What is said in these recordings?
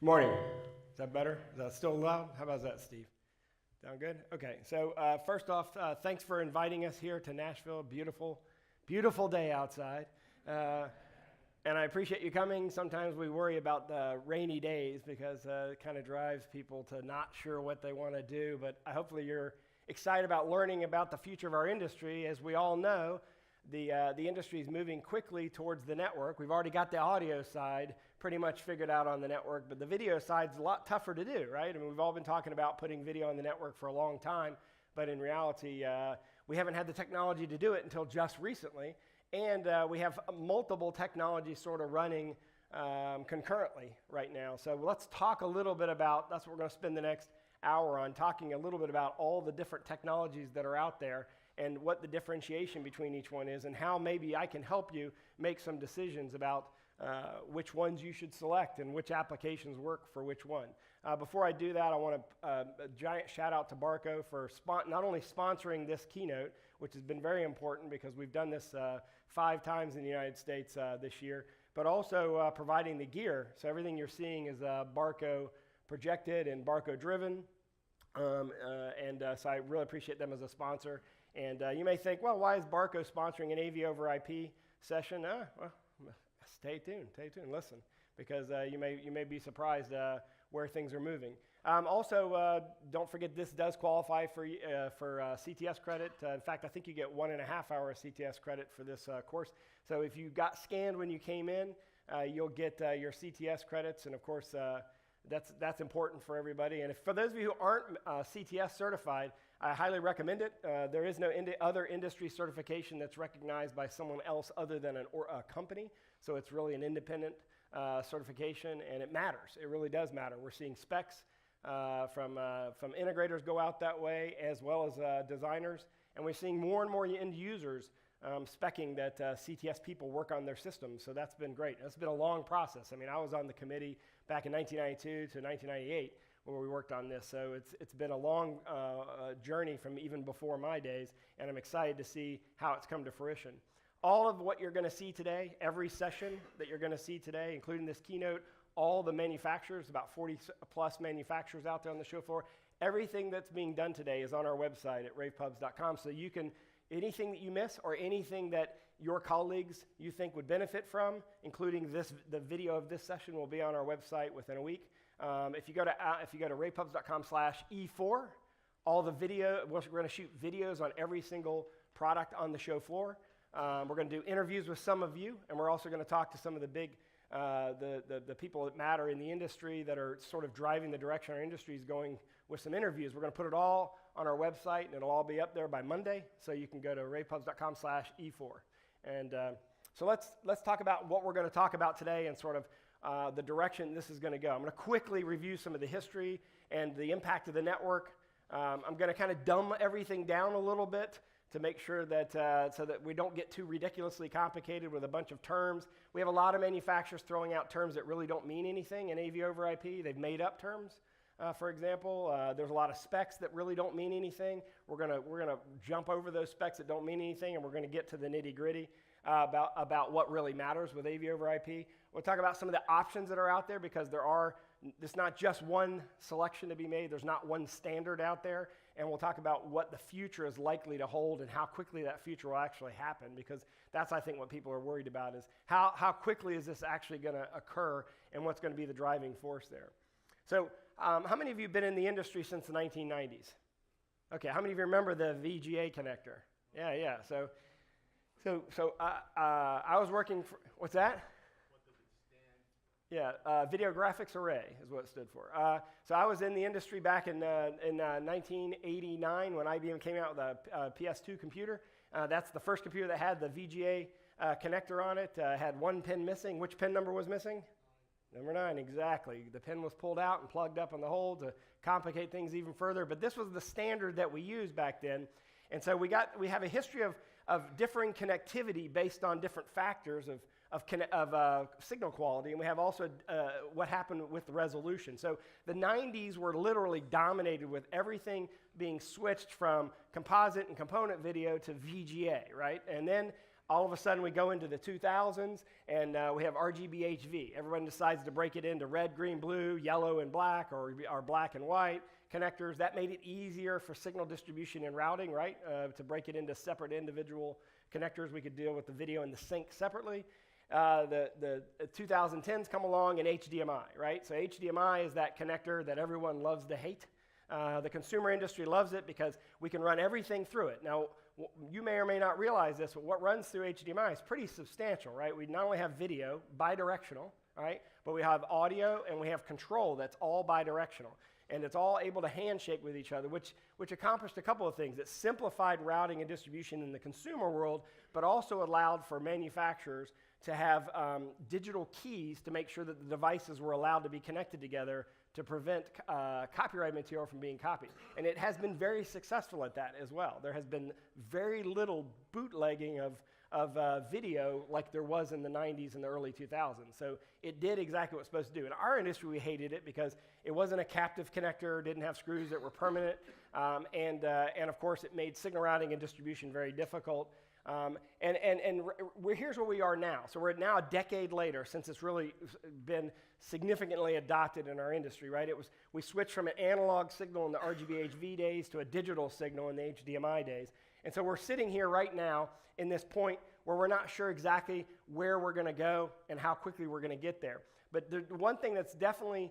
Morning. Is that better? Is that still loud? How about that, Steve? Sound good? Okay. So first off, thanks for inviting us here to Nashville. Beautiful, beautiful day outside. And I appreciate you coming. Sometimes we worry about the rainy days because it kind of drives people to not sure what they want to do. But hopefully you're excited about learning about the future of our industry. As we all know, the industry is moving quickly towards the network. We've already got the audio side pretty much figured out on the network, but the video side's a lot tougher to do, right? I mean, we've all been talking about putting video on the network for a long time, but in reality, we haven't had the technology to do it until just recently, and we have multiple technologies sort of running concurrently right now. So let's talk a little bit about, that's what we're going to spend the next hour on, talking a little bit about all the different technologies that are out there and what the differentiation between each one is and how maybe I can help you make some decisions about which ones you should select and which applications work for which one. Before I do that, I want a giant shout out to Barco for not only sponsoring this keynote, which has been very important because we've done this 5 times in the United States this year, but also providing the gear. So everything you're seeing is Barco projected and Barco driven. So I really appreciate them as a sponsor. And you may think, well, why is Barco sponsoring an AV over IP session? Well, stay tuned, listen, because you may be surprised where things are moving. Also, don't forget this does qualify for CTS credit. In fact, I think you get 1.5 hours CTS credit for this course. So if you got scanned when you came in, you'll get your CTS credits, and of course, that's important for everybody. And for those of you who aren't CTS certified, I highly recommend it. There is no other industry certification that's recognized by someone else other than a company. So it's really an independent certification, and it matters. It really does matter. We're seeing specs from integrators go out that way, as well as designers, and we're seeing more and more end users speccing that CTS people work on their systems. So that's been great. It's been a long process. I mean, I was on the committee back in 1992 to 1998 where we worked on this. So it's been a long journey from even before my days, and I'm excited to see how it's come to fruition. All of what you're going to see today, every session that you're going to see today, including this keynote, all the manufacturers, about 40 plus manufacturers out there on the show floor, everything that's being done today is on our website at ravepubs.com. So you can, anything that you miss or anything that your colleagues you think would benefit from, including the video of this session will be on our website within a week. If you go to ravepubs.com/E4, all the video, we're going to shoot videos on every single product on the show floor. We're going to do interviews with some of you, and we're also going to talk to some of the big, the people that matter in the industry that are sort of driving the direction our industry is going with some interviews. We're going to put it all on our website, and it'll all be up there by Monday, so you can go to ravepubs.com/E4. And so let's talk about what we're going to talk about today and sort of the direction this is going to go. I'm going to quickly review some of the history and the impact of the network. I'm going to kind of dumb everything down a little bit to make sure that so that we don't get too ridiculously complicated with a bunch of terms. We have a lot of manufacturers throwing out terms that really don't mean anything in AV over IP. They've made up terms. For example, there's a lot of specs that really don't mean anything. We're gonna jump over those specs that don't mean anything, and we're gonna get to the nitty gritty about what really matters with AV over IP. We'll talk about some of the options that are out there because there's not just one selection to be made. There's not one standard out there, and we'll talk about what the future is likely to hold and how quickly that future will actually happen, because that's, I think, what people are worried about is how quickly is this actually going to occur and what's going to be the driving force there. So how many of you have been in the industry since the 1990s? Okay, how many of you remember the VGA connector? Yeah. So I was working for, what's that? What does it stand for? Yeah, Video Graphics Array is what it stood for. So I was in the industry back in 1989 when IBM came out with a PS2 computer. That's the first computer that had the VGA connector on it. Had one pin missing. Which pin number was missing? Number 9, exactly. The pin was pulled out and plugged up in the hole to complicate things even further. But this was the standard that we used back then. And so we have a history of differing connectivity based on different factors of signal quality, and we have also what happened with the resolution. So the 90s were literally dominated with everything being switched from composite and component video to VGA, right? And then All of a sudden, we go into the 2000s, and we have RGB-HV. Everyone decides to break it into red, green, blue, yellow, and black, or black and white connectors. That made it easier for signal distribution and routing, right? To break it into separate individual connectors. We could deal with the video and the sync separately. The 2010s come along and HDMI, right? So HDMI is that connector that everyone loves to hate. The consumer industry loves it because we can run everything through it. Now, you may or may not realize this, but what runs through HDMI is pretty substantial, right? We not only have video, bidirectional, right? But we have audio and we have control that's all bidirectional. And it's all able to handshake with each other, which accomplished a couple of things. It simplified routing and distribution in the consumer world, but also allowed for manufacturers to have digital keys to make sure that the devices were allowed to be connected together to prevent copyright material from being copied. And it has been very successful at that as well. There has been very little bootlegging of video like there was in the 90s and the early 2000s. So it did exactly what it's supposed to do. In our industry, we hated it because it wasn't a captive connector, didn't have screws that were permanent, and of course it made signal routing and distribution very difficult. Here's where we are now. So we're now a decade later since it's really been significantly adopted in our industry, right? We switched from an analog signal in the RGB-HV days to a digital signal in the HDMI days. And so we're sitting here right now in this point where we're not sure exactly where we're going to go and how quickly we're going to get there. But the one thing that's definitely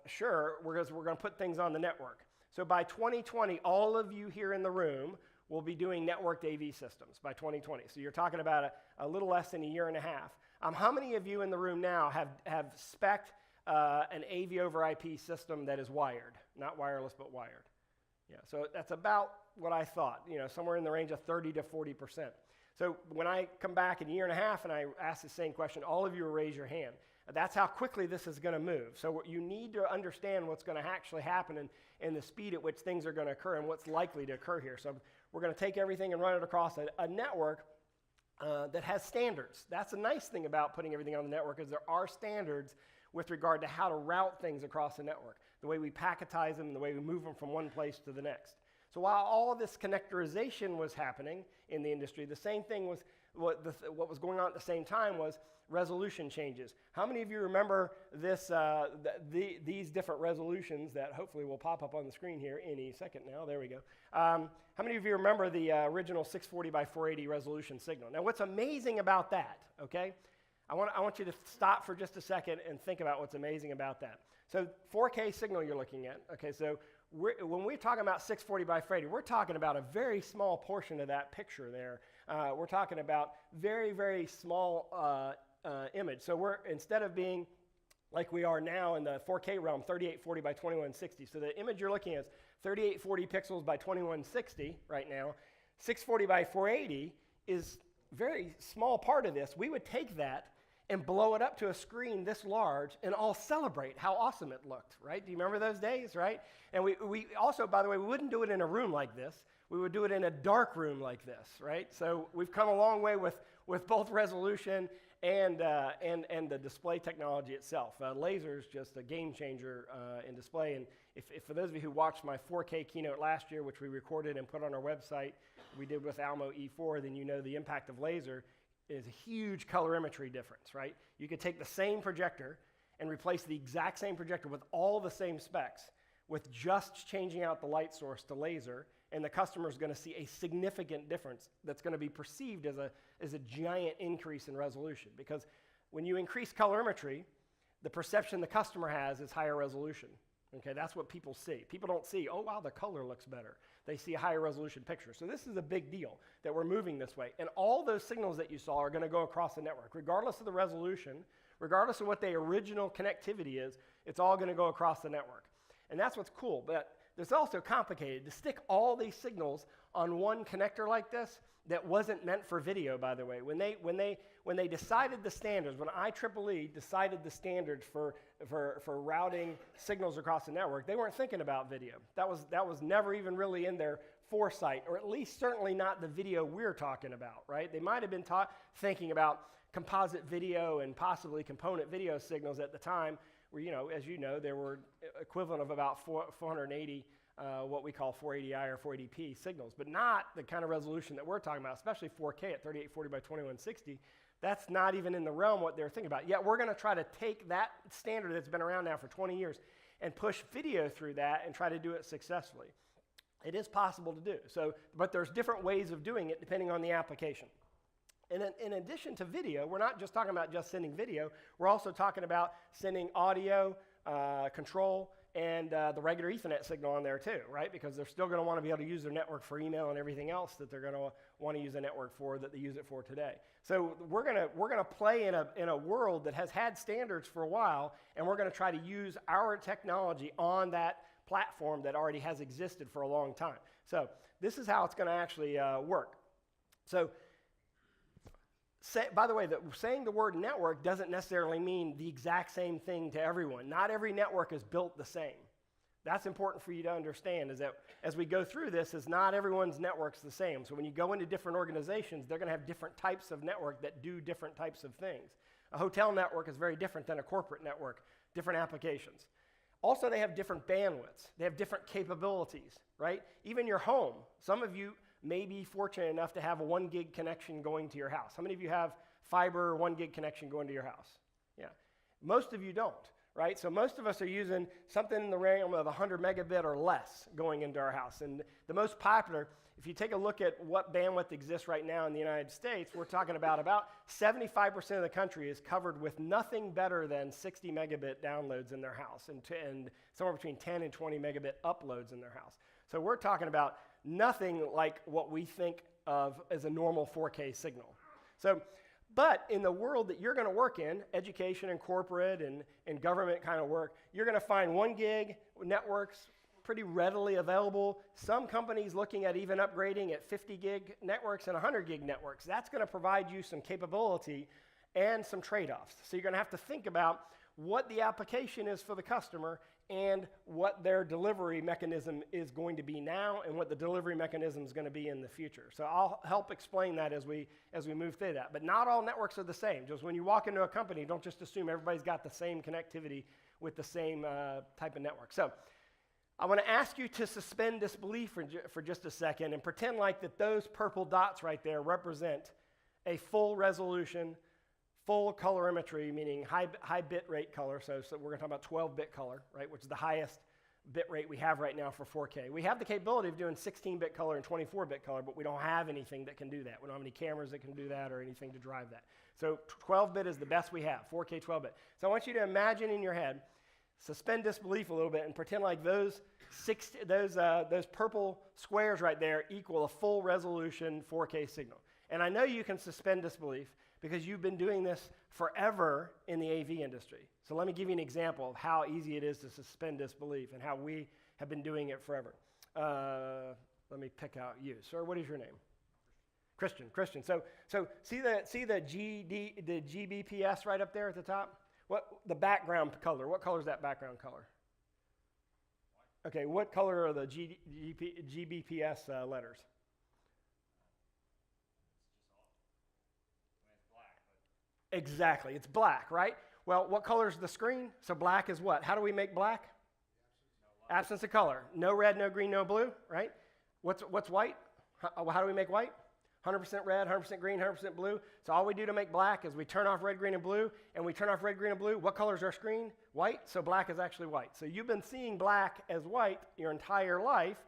sure, we're going to put things on the network. So by 2020, all of you here in the room will be doing networked AV systems by 2020. So you're talking about a little less than a year and a half. How many of you in the room now have spec'd an AV over IP system that is wired? Not wireless, but wired. Yeah, so that's about what I thought, somewhere in the range of 30 to 40%. So when I come back in a year and a half and I ask the same question, all of you will raise your hand. That's how quickly this is going to move. So you need to understand what's going to actually happen and the speed at which things are going to occur and what's likely to occur here. So we're going to take everything and run it across a network that has standards. That's a nice thing about putting everything on the network is there are standards with regard to how to route things across the network, the way we packetize them, the way we move them from one place to the next. So while all this connectorization was happening in the industry, the same thing was what was going on at the same time was resolution changes. How many of you remember these different resolutions that hopefully will pop up on the screen here any second now? There we go. How many of you remember the original 640 by 480 resolution signal? Now, what's amazing about that, okay? I want you to stop for just a second and think about what's amazing about that. So 4K signal you're looking at, okay, so when we're talking about 640 by 480, we're talking about a very small portion of that picture there. We're talking about very, very small image. So instead of being like we are now in the 4K realm, 3840 by 2160. So the image you're looking at is 3840 pixels by 2160 right now. 640 by 480 is a very small part of this. We would take that and blow it up to a screen this large and all celebrate how awesome it looked, right? Do you remember those days, right? And we also, by the way, we wouldn't do it in a room like this. We would do it in a dark room like this, right? So we've come a long way with both resolution and the display technology itself. Laser is just a game changer in display. And if for those of you who watched my 4K keynote last year, which we recorded and put on our website, we did with Almo E4, then you know the impact of laser is a huge colorimetry difference, right? You could take the same projector and replace the exact same projector with all the same specs with just changing out the light source to laser, and the customer is going to see a significant difference that's going to be perceived as a giant increase in resolution. Because when you increase colorimetry, the perception the customer has is higher resolution. Okay, that's what people see. People don't see, oh, wow, the color looks better. They see a higher resolution picture. So this is a big deal that we're moving this way. And all those signals that you saw are going to go across the network. Regardless of the resolution, regardless of what the original connectivity is, it's all going to go across the network. And that's what's cool. But it's also complicated. To stick all these signals on one connector like this that wasn't meant for video, by the way. When they decided the standards, when IEEE decided the standards for routing signals across the network, they weren't thinking about video. That was never even really in their foresight, or at least certainly not the video we're talking about, right? They might have been thinking about composite video and possibly component video signals at the time, where, as you know, there were equivalent of about 480 what we call 480i or 480p signals, but not the kind of resolution that we're talking about, especially 4K at 3840 by 2160. That's not even in the realm what they're thinking about. Yet we're going to try to take that standard that's been around now for 20 years and push video through that and try to do it successfully. It is possible to do. So, but there's different ways of doing it depending on the application. And in addition to video, we're not just talking about just sending video. We're also talking about sending audio, control, and the regular Ethernet signal on there too, right? Because they're still going to want to be able to use their network for email and everything else that they're going to want to use a network for that they use it for today. So we're gonna play in a world that has had standards for a while, and we're going to try to use our technology on that platform that already has existed for a long time. So this is how it's going to actually work. So by the way, saying the word network doesn't necessarily mean the exact same thing to everyone. Not every network is built the same. That's important for you to understand, is that as we go through this, is not everyone's network's the same. So when you go into different organizations, they're going to have different types of network that do different types of things. A hotel network is very different than a corporate network, different applications. Also, they have different bandwidths. They have different capabilities, right? Even your home. Some of you may be fortunate enough to have a 1 gig connection going to your house. How many of you have fiber 1 gig connection going to your house? Yeah. Most of you don't, right? So most of us are using something in the realm of 100 megabit or less going into our house. And the most popular, if you take a look at what bandwidth exists right now in the United States, we're talking about 75% of the country is covered with nothing better than 60 megabit downloads in their house and somewhere between 10 and 20 megabit uploads in their house. So we're talking about nothing like what we think of as a normal 4K signal. So, but in the world that you're going to work in, education and corporate and government kind of work, you're going to find 1 gig networks pretty readily available. Some companies looking at even upgrading at 50 gig networks and 100 gig networks. That's going to provide you some capability and some trade-offs. So you're going to have to think about what the application is for the customer and what their delivery mechanism is going to be now and what the delivery mechanism is going to be in the future. So I'll help explain that as we move through that. But not all networks are the same. Just when you walk into a company, don't just assume everybody's got the same connectivity with the same type of network. So I want to ask you to suspend disbelief for just a second and pretend like that those purple dots right there represent a full resolution, full colorimetry, meaning high bit rate color. So we're going to talk about 12-bit color, right, which is the highest bit rate we have right now for 4K. We have the capability of doing 16-bit color and 24-bit color, but we don't have anything that can do that. We don't have any cameras that can do that or anything to drive that. So 12-bit is the best we have, 4K 12-bit. So I want you to imagine in your head, suspend disbelief a little bit and pretend like those purple squares right there equal a full resolution 4K signal. And I know you can suspend disbelief because you've been doing this forever in the AV industry. So let me give you an example of how easy it is to suspend disbelief and how we have been doing it forever. Let me pick out you. Sir, what is your name? Christian. So see the GBPS right up there at the top? What the background color? What color is that background color? Okay, what color are the GBPS letters? Exactly, it's black, right? Well, what color is the screen? So black is what? How do we make black? Absence of color. No red, no green, no blue, right? What's white? How do we make white? 100% red, 100% green, 100% blue. So all we do to make black is we turn off red, green, and blue, and we turn off red, green, and blue. What color is our screen? White, so black is actually white. So you've been seeing black as white your entire life,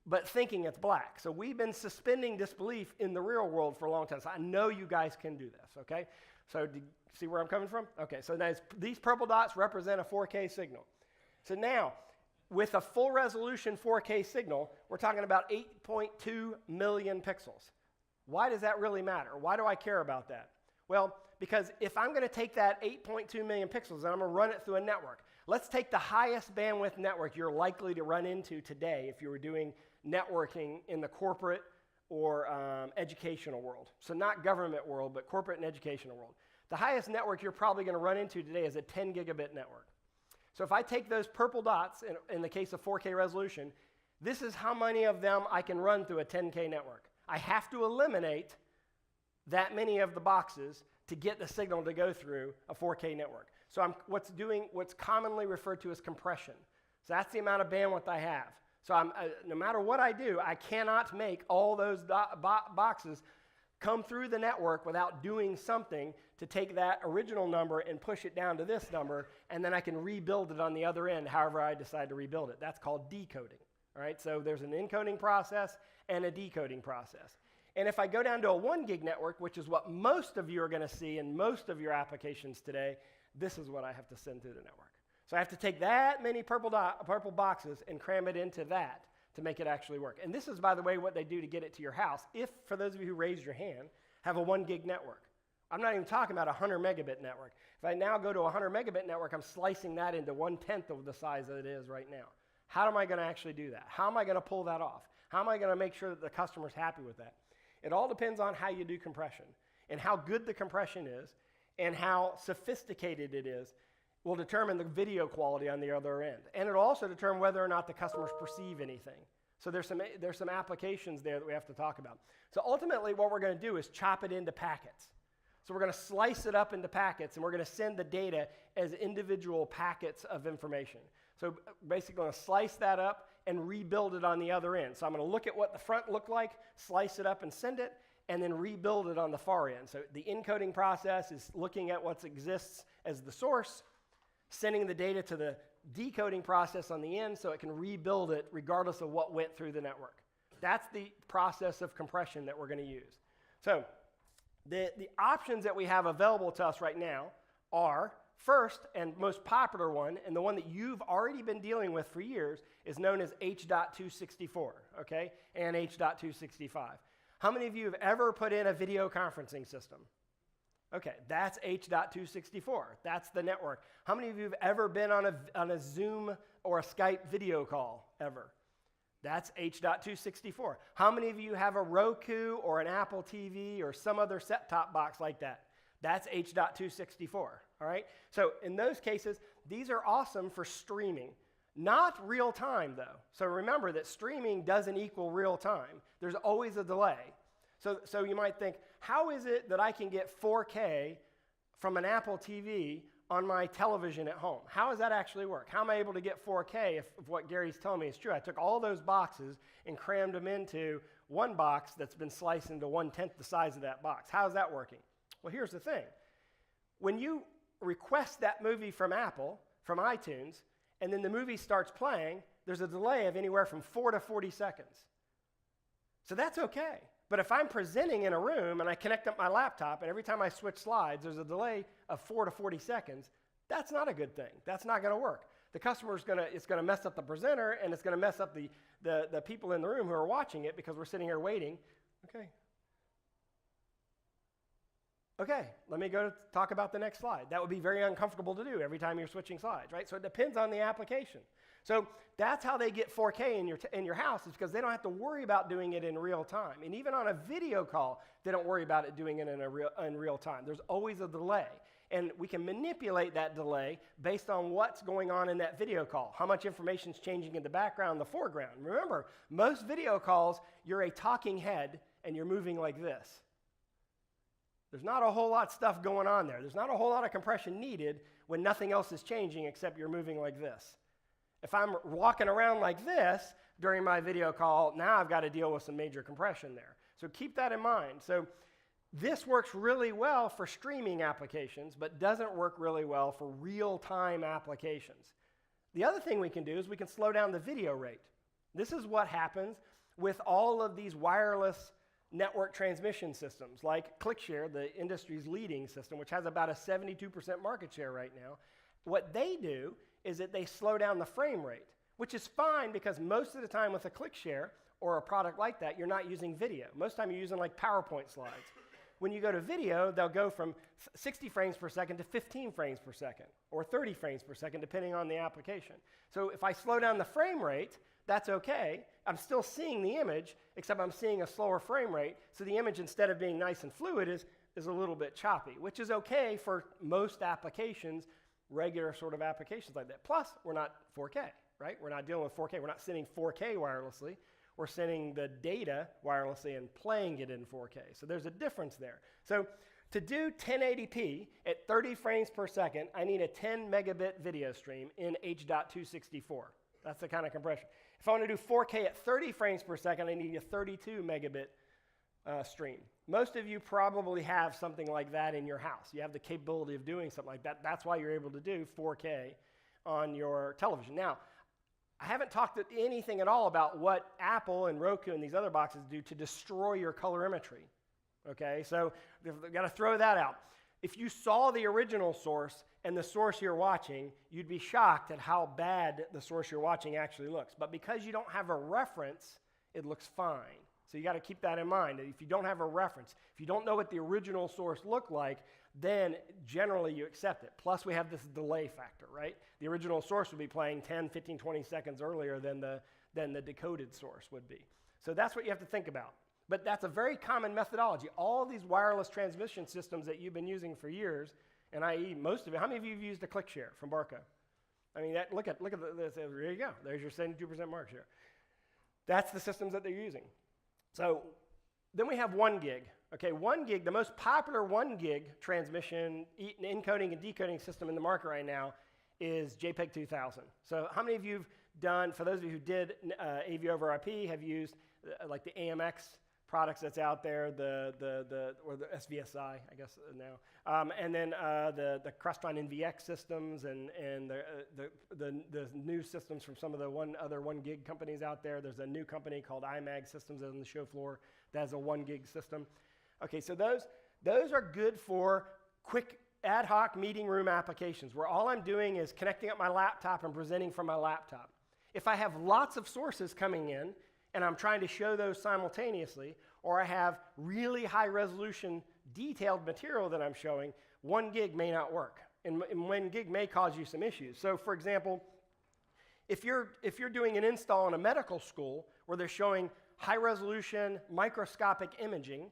but thinking it's black. So we've been suspending disbelief in the real world for a long time. So I know you guys can do this, okay? So do you see where I'm coming from? Okay, so these purple dots represent a 4K signal. So now, with a full resolution 4K signal, we're talking about 8.2 million pixels. Why does that really matter? Why do I care about that? Well, because if I'm going to take that 8.2 million pixels and I'm going to run it through a network, let's take the highest bandwidth network you're likely to run into today if you were doing networking in the corporate or educational world. So not government world, but corporate and educational world. The highest network you're probably going to run into today is a 10 gigabit network. So if I take those purple dots, in the case of 4K resolution, this is how many of them I can run through a 10K network. I have to eliminate that many of the boxes to get the signal to go through a 4K network. So I'm what's commonly referred to as compression. So that's the amount of bandwidth I have. So no matter what I do, I cannot make all those boxes come through the network without doing something to take that original number and push it down to this number, and then I can rebuild it on the other end however I decide to rebuild it. That's called decoding. All right, so there's an encoding process and a decoding process. And if I go down to a 1 gig network, which is what most of you are going to see in most of your applications today, this is what I have to send through the network. So I have to take that many purple boxes and cram it into that to make it actually work. And this is, by the way, what they do to get it to your house. If, for those of you who raised your hand, have a 1 gig network. I'm not even talking about a 100 megabit network. If I now go to a 100 megabit network, I'm slicing that into 1/10 of the size that it is right now. How am I going to actually do that? How am I going to pull that off? How am I going to make sure that the customer's happy with that? It all depends on how you do compression, and how good the compression is and how sophisticated it is will determine the video quality on the other end. And it'll also determine whether or not the customers perceive anything. So there's some applications there that we have to talk about. So ultimately what we're going to do is chop it into packets. So we're going to slice it up into packets, and we're going to send the data as individual packets of information. So basically going to slice that up and rebuild it on the other end. So I'm going to look at what the front looked like, slice it up and send it, and then rebuild it on the far end. So the encoding process is looking at what exists as the source, sending the data to the decoding process on the end so it can rebuild it regardless of what went through the network. That's the process of compression that we're going to use. So the options that we have available to us right now are, first and most popular one, and the one that you've already been dealing with for years, is known as H.264, okay, and H.265. How many of you have ever put in a video conferencing system? Okay, that's H.264. That's the network. How many of you have ever been on a Zoom or a Skype video call ever? That's H.264. How many of you have a Roku or an Apple TV or some other set-top box like that? That's H.264, all right? So in those cases, these are awesome for streaming. Not real time, though. So remember that streaming doesn't equal real time. There's always a delay. So you might think, how is it that I can get 4K from an Apple TV on my television at home? How does that actually work? How am I able to get 4K if what Gary's telling me is true? I took all those boxes and crammed them into one box that's been sliced into 1/10 the size of that box. How is that working? Well, here's the thing. When you request that movie from Apple, from iTunes, and then the movie starts playing, there's a delay of anywhere from 4 to 40 seconds. So that's okay. But if I'm presenting in a room and I connect up my laptop and every time I switch slides, there's a delay of 4 to 40 seconds, that's not a good thing. That's not going to work. The customer's it's going to mess up the presenter, and it's going to mess up the people in the room who are watching it because we're sitting here waiting. Okay, let me go talk about the next slide. That would be very uncomfortable to do every time you're switching slides, right? So it depends on the application. So that's how they get 4K in your house, is because they don't have to worry about doing it in real time. And even on a video call, they don't worry about it doing it in real time. There's always a delay. And we can manipulate that delay based on what's going on in that video call, how much information is changing in the background, the foreground. Remember, most video calls, you're a talking head and you're moving like this. There's not a whole lot of stuff going on there. There's not a whole lot of compression needed when nothing else is changing except you're moving like this. If I'm walking around like this during my video call, now I've got to deal with some major compression there. So keep that in mind. So this works really well for streaming applications, but doesn't work really well for real-time applications. The other thing we can do is we can slow down the video rate. This is what happens with all of these wireless network transmission systems, like ClickShare, the industry's leading system, which has about a 72% market share right now. What they do is that they slow down the frame rate, which is fine because most of the time with a ClickShare or a product like that, you're not using video. Most of the time you're using like PowerPoint slides. When you go to video, they'll go from 60 frames per second to 15 frames per second, or 30 frames per second, depending on the application. So if I slow down the frame rate, that's okay. I'm still seeing the image, except I'm seeing a slower frame rate, so the image, instead of being nice and fluid, is a little bit choppy, which is okay for most applications, regular sort of applications like that. Plus, we're not 4K, right? We're not dealing with 4K. We're not sending 4K wirelessly. We're sending the data wirelessly and playing it in 4K. So there's a difference there. So to do 1080p at 30 frames per second, I need a 10 megabit video stream in H.264. That's the kind of compression. If I want to do 4K at 30 frames per second, I need a 32 megabit stream. Most of you probably have something like that in your house. You have the capability of doing something like that. That's why you're able to do 4K on your television. Now, I haven't talked anything at all about what Apple and Roku and these other boxes do to destroy your colorimetry. Okay, so we've got to throw that out. If you saw the original source and the source you're watching, you'd be shocked at how bad the source you're watching actually looks. But because you don't have a reference, it looks fine. So you got to keep that in mind. If you don't have a reference, if you don't know what the original source looked like, then generally you accept it. Plus we have this delay factor, right? The original source would be playing 10, 15, 20 seconds earlier than the decoded source would be. So that's what you have to think about. But that's a very common methodology. All these wireless transmission systems that you've been using for years, and i.e. most of it, how many of you have used a click share from Barco? I mean, look at this. There you go. There's your 72% market share. That's the systems that they're using. So then we have 1 gig. Okay, 1 gig, the most popular 1 gig transmission encoding and decoding system in the market right now is JPEG 2000. So how many of you have done, for those of you who did AV over IP, have used like the AMX products that's out there, or the SVSI, I guess now, and then the Crestron NVX systems and the new systems from some of the other 1 gig companies out there. There's a new company called iMag Systems on the show floor that has a 1 gig system. Okay, so those are good for quick ad hoc meeting room applications where all I'm doing is connecting up my laptop and presenting from my laptop. If I have lots of sources coming in and I'm trying to show those simultaneously, or I have really high resolution detailed material that I'm showing, 1 gig may not work. And 1 gig may cause you some issues. So for example, if you're doing an install in a medical school where they're showing high resolution microscopic imaging,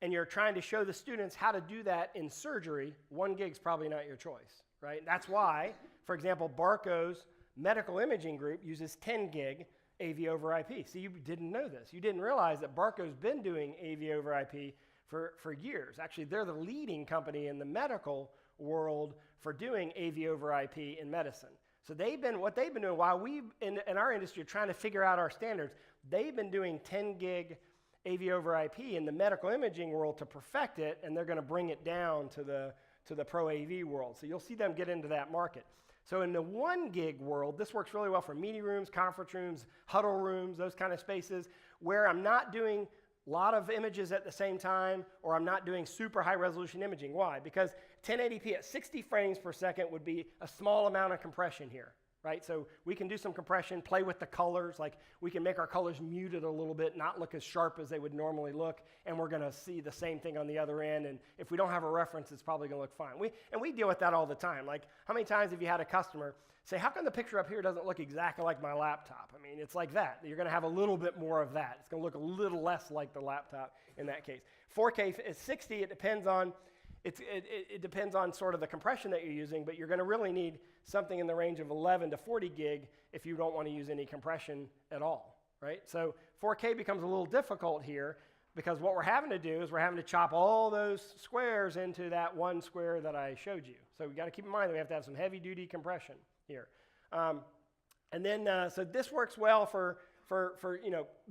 and you're trying to show the students how to do that in surgery, 1 gig's probably not your choice, right? That's why, for example, Barco's medical imaging group uses 10 gig AV over IP. So you didn't know this. You didn't realize that Barco's been doing AV over IP for years. Actually, they're the leading company in the medical world for doing AV over IP in medicine. So what they've been doing while we in our industry are trying to figure out our standards, they've been doing 10 gig AV over IP in the medical imaging world to perfect it, and they're going to bring it down to the pro AV world. So you'll see them get into that market. So in the 1 gig world, this works really well for meeting rooms, conference rooms, huddle rooms, those kind of spaces where I'm not doing a lot of images at the same time, or I'm not doing super high resolution imaging. Why? Because 1080p at 60 frames per second would be a small amount of compression here, right? So we can do some compression, play with the colors, like we can make our colors muted a little bit, not look as sharp as they would normally look, and we're going to see the same thing on the other end, and if we don't have a reference, it's probably going to look fine. We deal with that all the time. Like, how many times have you had a customer say, how come the picture up here doesn't look exactly like my laptop? I mean, it's like that. You're going to have a little bit more of that. It's going to look a little less like the laptop in that case. 4K is 60. It depends on it depends on sort of the compression that you're using, but you're going to really need something in the range of 11 to 40 gig if you don't want to use any compression at all, right? So 4K becomes a little difficult here because what we're having to do is we're having to chop all those squares into that 1 square that I showed you. So we've got to keep in mind that we have to have some heavy-duty compression here. And then, so this works well for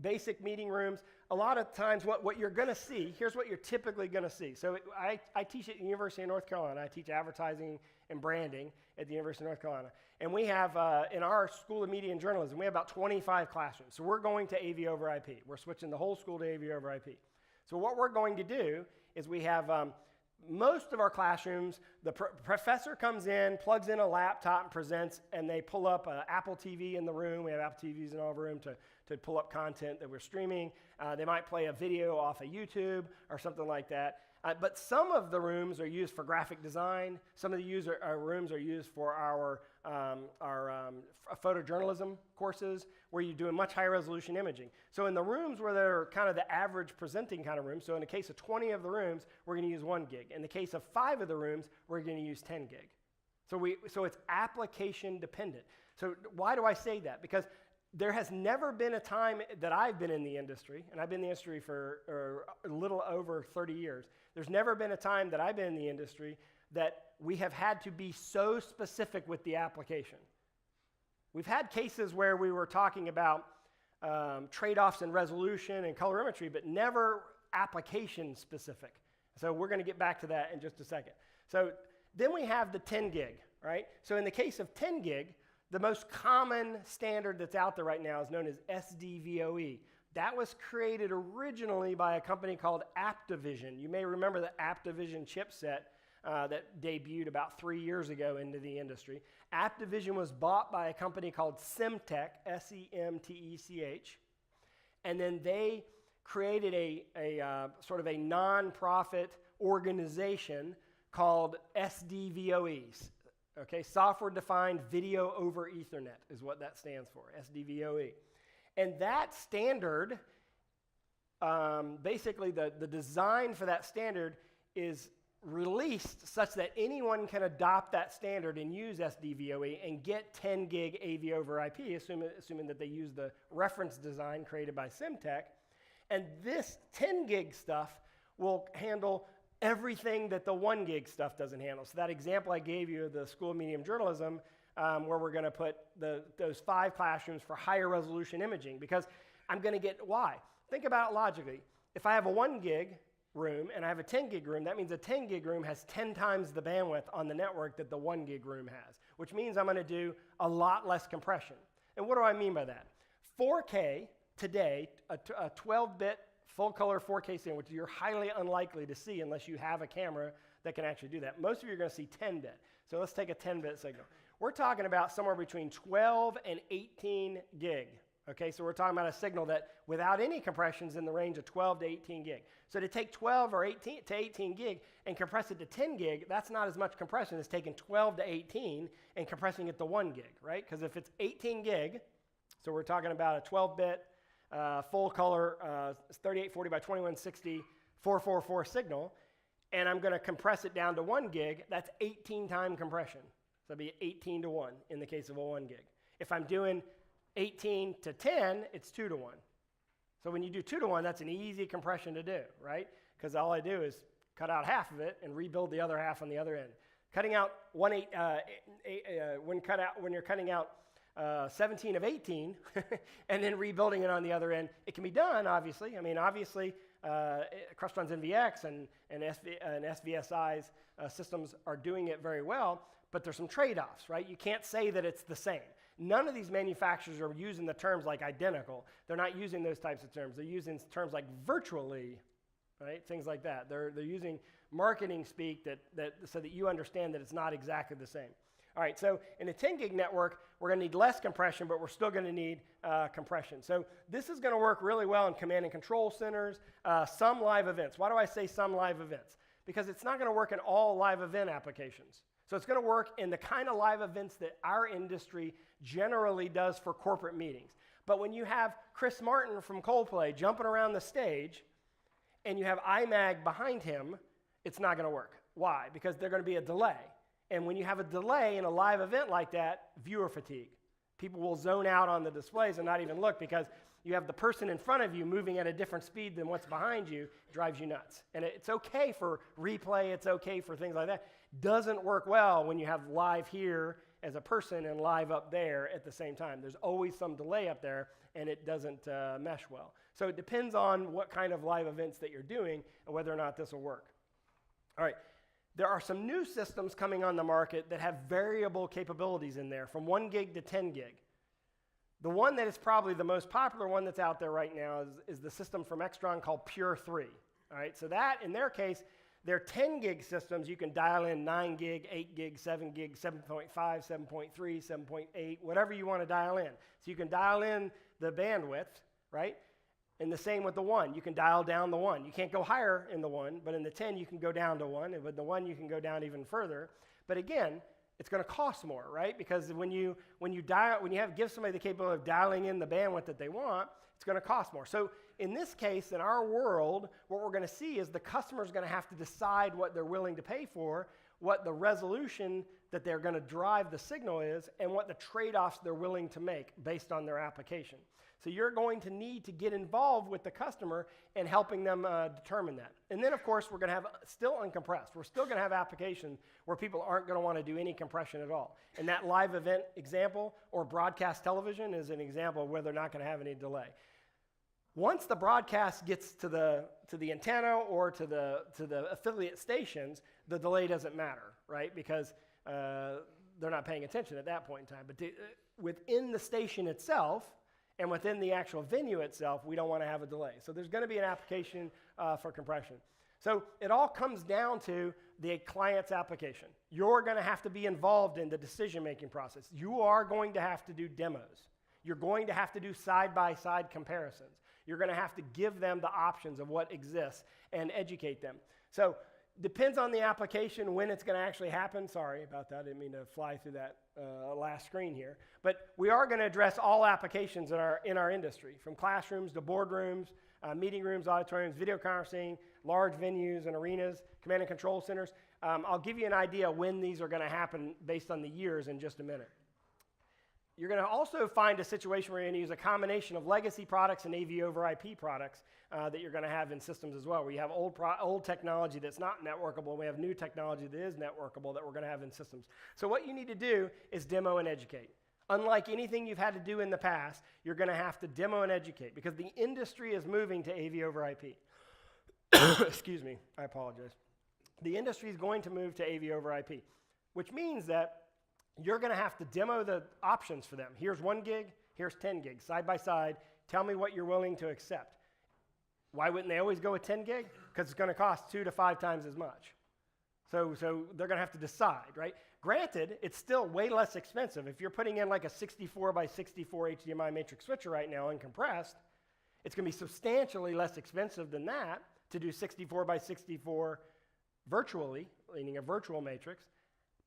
basic meeting rooms. A lot of times what you're going to see, here's what you're typically going to see. So I teach at the University of North Carolina. I teach advertising and branding at the University of North Carolina. And we have, in our School of Media and Journalism, we have about 25 classrooms. So we're going to AV over IP. We're switching the whole school to AV over IP. So what we're going to do is we have most of our classrooms, the professor comes in, plugs in a laptop and presents, and they pull up an Apple TV in the room. We have Apple TVs in all of our room to pull up content that we're streaming. They might play a video off of YouTube or something like that. But some of the rooms are used for graphic design. Some of the rooms are used for our photojournalism courses where you're doing much higher resolution imaging. So in the rooms where they're kind of the average presenting kind of rooms, so in the case of 20 of the rooms, we're going to use 1 gig. In the case of 5 of the rooms, we're going to use 10 gig. So it's application dependent. So why do I say that? Because there has never been a time that I've been in the industry, and I've been in the industry for a little over 30 years. There's never been a time that I've been in the industry that we have had to be so specific with the application. We've had cases where we were talking about trade-offs in resolution and colorimetry, but never application specific. So we're going to get back to that in just a second. So then we have the 10 gig, right? So in the case of 10 gig, the most common standard that's out there right now is known as SDVOE. That was created originally by a company called Aptivision. You may remember the Aptivision chipset that debuted about 3 years ago into the industry. Aptivision was bought by a company called Semtech, S-E-M-T-E-C-H, and then they created a sort of a non-profit organization called SDVOEs. Okay, Software Defined Video over Ethernet is what that stands for, SDVOE. And that standard, basically the design for that standard is released such that anyone can adopt that standard and use SDVOE and get 10 gig AV over IP, assuming that they use the reference design created by Semtech. And this 10 gig stuff will handle everything that the 1 gig stuff doesn't handle. So that example I gave you of the School of Medium Journalism, where we're going to put those 5 classrooms for higher resolution imaging, because I'm going to get why. Think about it logically. If I have a 1 gig room and I have a 10 gig room, that means a 10 gig room has 10 times the bandwidth on the network that the 1 gig room has, which means I'm going to do a lot less compression. And what do I mean by that? 4K today, a 12-bit full-color 4K signal, which you're highly unlikely to see unless you have a camera that can actually do that. Most of you are going to see 10-bit. So let's take a 10-bit signal. We're talking about somewhere between 12 and 18 gig. Okay, so we're talking about a signal that without any compression is in the range of 12 to 18 gig. So to take 12 or 18 to 18 gig and compress it to 10 gig, that's not as much compression as taking 12 to 18 and compressing it to 1 gig, right? Because if it's 18 gig, so we're talking about a 12-bit full color 3840 by 2160 444 signal, and I'm going to compress it down to 1 gig, that's 18 time compression. So it'd be 18 to 1 in the case of a 1 gig. If I'm doing 18 to 10, it's 2 to 1. So when you do 2 to 1, that's an easy compression to do, right? Because all I do is cut out half of it and rebuild the other half on the other end. Cutting out when you're cutting out 17 of 18 and then rebuilding it on the other end, it can be done, obviously. I mean, obviously, Crestron's NVX and SVSI's systems are doing it very well, but there's some trade-offs, right? You can't say that it's the same. None of these manufacturers are using the terms like identical. They're not using those types of terms. They're using terms like virtually, right? Things like that. They're using marketing speak so that you understand that it's not exactly the same. All right, so in a 10 gig network, we're going to need less compression, but we're still going to need compression. So this is going to work really well in command and control centers, some live events. Why do I say some live events? Because it's not going to work in all live event applications. So it's going to work in the kind of live events that our industry generally does for corporate meetings. But when you have Chris Martin from Coldplay jumping around the stage and you have iMag behind him, it's not going to work. Why? Because there's going to be a delay. And when you have a delay in a live event like that, viewer fatigue. People will zone out on the displays and not even look because you have the person in front of you moving at a different speed than what's behind you. It drives you nuts. And it's okay for replay. It's okay for things like that. Doesn't work well when you have live here as a person and live up there at the same time. There's always some delay up there, and it doesn't mesh well. So it depends on what kind of live events that you're doing and whether or not this will work. All right. There are some new systems coming on the market that have variable capabilities in there, from 1 gig to 10 gig. The one that is probably the most popular one that's out there right now is the system from Extron called Pure 3. All right, so that, in their case, they're 10 gig systems. You can dial in 9 gig, 8 gig, 7 gig, 7.5, 7.3, 7.8, whatever you want to dial in. So you can dial in the bandwidth, right? And the same with the 1. You can dial down the 1. You can't go higher in the 1, but in the 10, you can go down to 1. And with the 1, you can go down even further. But again, it's going to cost more, right? Because when you give somebody the capability of dialing in the bandwidth that they want, it's going to cost more. So in this case, in our world, what we're going to see is the customer is going to have to decide what they're willing to pay for, what the resolution that they're going to drive the signal is and what the trade-offs they're willing to make based on their application. So you're going to need to get involved with the customer and helping them determine that. And then, of course, we're going to have still uncompressed. We're still going to have applications where people aren't going to want to do any compression at all. And that live event example or broadcast television is an example of where they're not going to have any delay. Once the broadcast gets to the antenna or to the affiliate stations, the delay doesn't matter, right? Because they're not paying attention at that point in time. But within the station itself, and within the actual venue itself, we don't want to have a delay. So there's going to be an application for compression. So it all comes down to the client's application. You're going to have to be involved in the decision-making process. You are going to have to do demos. You're going to have to do side-by-side comparisons. You're going to have to give them the options of what exists and educate them. So depends on the application when it's going to actually happen. Sorry about that. I didn't mean to fly through that last screen here. But we are going to address all applications in our industry, from classrooms to boardrooms, meeting rooms, auditoriums, video conferencing, large venues and arenas, command and control centers. I'll give you an idea when these are going to happen based on the years in just a minute. You're going to also find a situation where you're going to use a combination of legacy products and AV over IP products that you're going to have in systems as well, where you have old technology that's not networkable, and we have new technology that is networkable that we're going to have in systems. So what you need to do is demo and educate. Unlike anything you've had to do in the past, you're going to have to demo and educate because the industry is moving to AV over IP. Excuse me, I apologize. The industry is going to move to AV over IP, which means that you're going to have to demo the options for them. Here's 1 gig, here's 10 gigs, side by side. Tell me what you're willing to accept. Why wouldn't they always go with 10 gig? Because it's going to cost 2 to 5 times as much. So they're going to have to decide, right? Granted, it's still way less expensive. If you're putting in like a 64 by 64 HDMI matrix switcher right now uncompressed, it's going to be substantially less expensive than that to do 64 by 64 virtually, meaning a virtual matrix.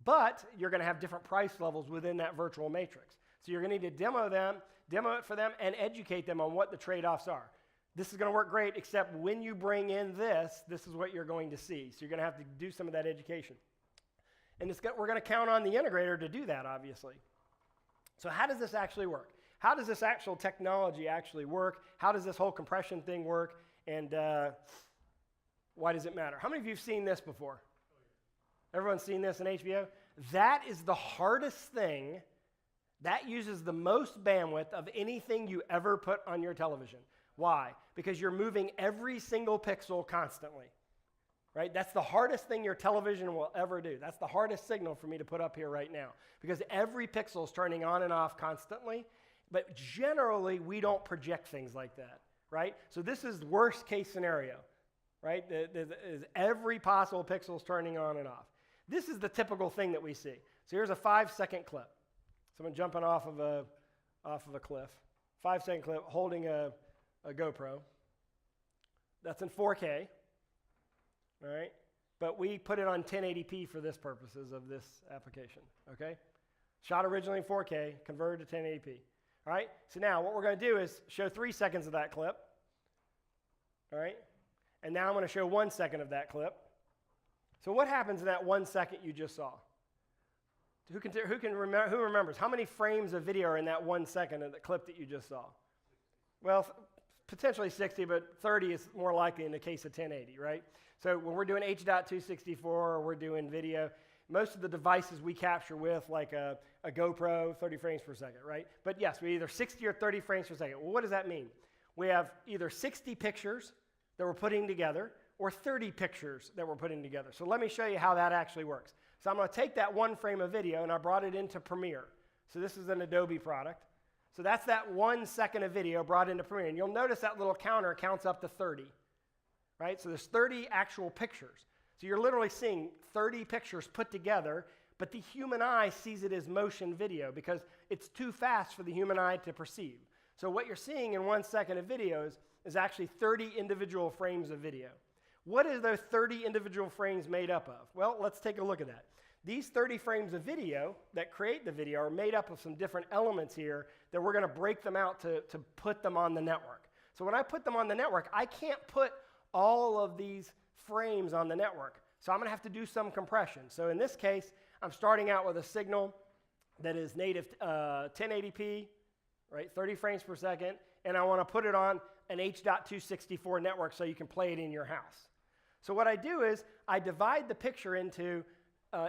But you're going to have different price levels within that virtual matrix. So you're going to need to demo it for them, and educate them on what the trade-offs are. This is going to work great, except when you bring in this is what you're going to see. So you're going to have to do some of that education. And we're going to count on the integrator to do that, obviously. So how does this actually work? How does this actual technology actually work? How does this whole compression thing work? And why does it matter? How many of you have seen this before? Everyone's seen this in HBO? That is the hardest thing. That uses the most bandwidth of anything you ever put on your television. Why? Because you're moving every single pixel constantly, right? That's the hardest thing your television will ever do. That's the hardest signal for me to put up here right now, because every pixel is turning on and off constantly, but generally we don't project things like that, right? So this is the worst case scenario, right? Every possible pixel is turning on and off. This is the typical thing that we see. So here's a 5-second clip. Someone jumping off of a cliff. 5-second clip holding a GoPro. That's in 4K, all right? But we put it on 1080p for this purposes of this application, okay? Shot originally in 4K, converted to 1080p, all right? So now what we're going to do is show 3 seconds of that clip, all right? And now I'm going to show 1 second of that clip. So what happens in that 1 second you just saw? Who remembers? How many frames of video are in that 1 second of the clip that you just saw? Well, potentially 60, but 30 is more likely in the case of 1080, right? So when we're doing H.264 or we're doing video, most of the devices we capture with, like a GoPro, 30 frames per second, right? But yes, we either 60 or 30 frames per second. Well, what does that mean? We have either 60 pictures that we're putting together or 30 pictures that we're putting together. So let me show you how that actually works. So I'm going to take that 1 frame of video, and I brought it into Premiere. So this is an Adobe product. So that's that 1 second of video brought into Premiere. And you'll notice that little counter counts up to 30, right? So there's 30 actual pictures. So you're literally seeing 30 pictures put together, but the human eye sees it as motion video because it's too fast for the human eye to perceive. So what you're seeing in 1 second of videos is actually 30 individual frames of video. What are those 30 individual frames made up of? Well, let's take a look at that. These 30 frames of video that create the video are made up of some different elements here that we're going to break them out to put them on the network. So when I put them on the network, I can't put all of these frames on the network. So I'm going to have to do some compression. So in this case, I'm starting out with a signal that is native 1080p, right, 30 frames per second, and I want to put it on an H.264 network so you can play it in your house. So what I do is I divide the picture into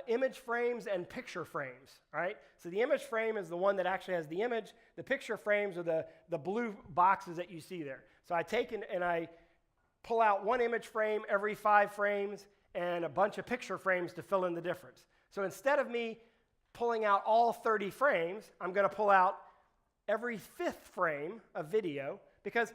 image frames and picture frames, right? So the image frame is the one that actually has the image. The picture frames are the blue boxes that you see there. So I take and I pull out one image frame every 5 frames and a bunch of picture frames to fill in the difference. So instead of me pulling out all 30 frames, I'm going to pull out every 5th frame of video because